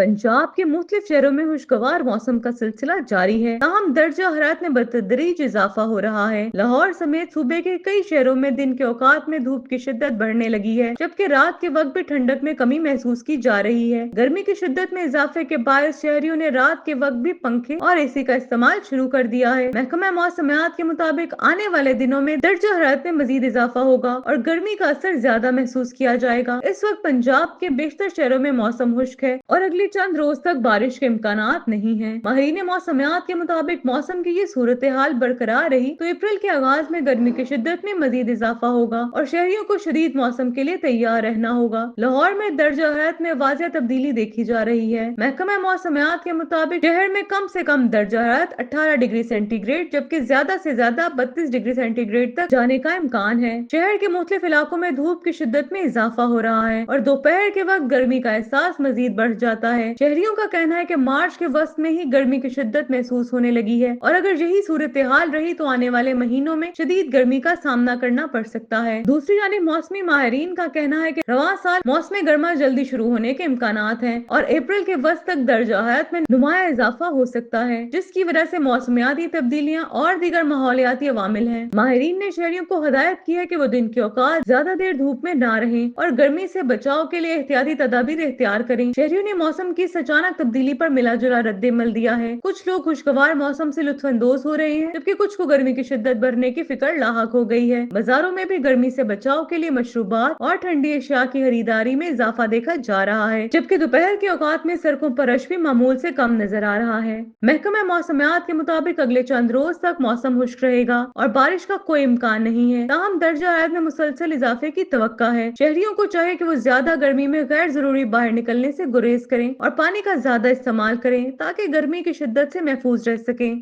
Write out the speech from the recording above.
पंजाब के मुख्तलिफ शहरों में खुशगवार मौसम का सिलसिला जारी है। ताहम दर्जा हरारत में बतदरीज इजाफा हो रहा है। लाहौर समेत सूबे के कई शहरों में दिन के औकात में धूप की शिद्दत बढ़ने लगी है, जबकि रात के वक्त भी ठंडक में कमी महसूस की जा रही है। गर्मी की शिद्दत में इजाफे के बायस शहरियों ने रात के वक्त भी पंखे और एसी का इस्तेमाल शुरू कर दिया है। महकमा मौसमियात के मुताबिक आने वाले दिनों में दर्जा हरारत में मजीद इजाफा होगा और गर्मी का असर ज्यादा महसूस किया जाएगा। इस वक्त पंजाब के बेशतर शहरों में मौसम खुश्क है और अगले चंद रोज तक बारिश के इम्कानात नहीं है। माहिरीन मौसमियात के मुताबिक मौसम की ये सूरत हाल बरकरार रही तो अप्रैल के आगाज में गर्मी की शिद्दत में मजीद इजाफा होगा और शहरियों को शदीद मौसम के लिए तैयार रहना होगा। लाहौर में दर्जा हरारत में वाज़ह तब्दीली देखी जा रही है। महकमा मौसमियात के मुताबिक शहर में कम से कम दर्जा हरारत 18 डिग्री सेंटीग्रेड जबकि ज्यादा से ज्यादा 32 डिग्री सेंटीग्रेड तक जाने का इम्कान है। शहर के मुख्तलिफ इलाकों में धूप की शिद्दत में इजाफा हो रहा है और दोपहर के वक्त गर्मी का एहसास मजीद बढ़ जाता है। शहरियों का कहना है कि मार्च के वस्त में ही गर्मी की शिद्दत महसूस होने लगी है और अगर यही सूरत हाल रही तो आने वाले महीनों में शदीद गर्मी का सामना करना पड़ सकता है। दूसरी जानिब मौसमी माहिरीन का कहना है कि रवां साल मौसम गर्मा जल्दी शुरू होने के इम्कानात हैं और अप्रैल के वस्त तक दर्जा हरारत में नुमाया इजाफा हो सकता है, जिसकी वजह से मौसमियाती तब्दीलियां और दीगर माहौलियाती अवामिल हैं। माहिरीन ने शहरियों को हिदायत की है कि वो दिन के औकात ज्यादा देर धूप में ना रहें और गर्मी से बचाव के लिए एहतियाती तदाबीर इख्तियार करें। शहरियों ने मौसम की इस अचानक तब्दीली पर मिला जुला रद्द-ए-अमल दिया है। कुछ लोग खुशगवार मौसम से लुत्फानंदोज हो रहे हैं, जबकि कुछ को गर्मी की शिद्दत बढ़ने की फिक्र लाहक हो गई है। बाजारों में भी गर्मी से बचाव के लिए मशरूबात और ठंडी अशिया की खरीदारी में इजाफा देखा जा रहा है, जबकि दोपहर के औकात में सड़कों पर रश भी मामूल से कम नजर आ रहा है। महकमा मौसमियात के मुताबिक अगले चंद रोज तक मौसम खुश्क रहेगा और बारिश का कोई इम्कान नहीं है। ताहम दर्जा हरारत में मुसलसल इजाफे की तवक्का है। शहरियों को चाहे कि वो ज्यादा गर्मी में गैर जरूरी बाहर निकलने से गुरेज करें और पानी का ज्यादा इस्तेमाल करें ताकि गर्मी की शिद्दत से महफूज रह सकें।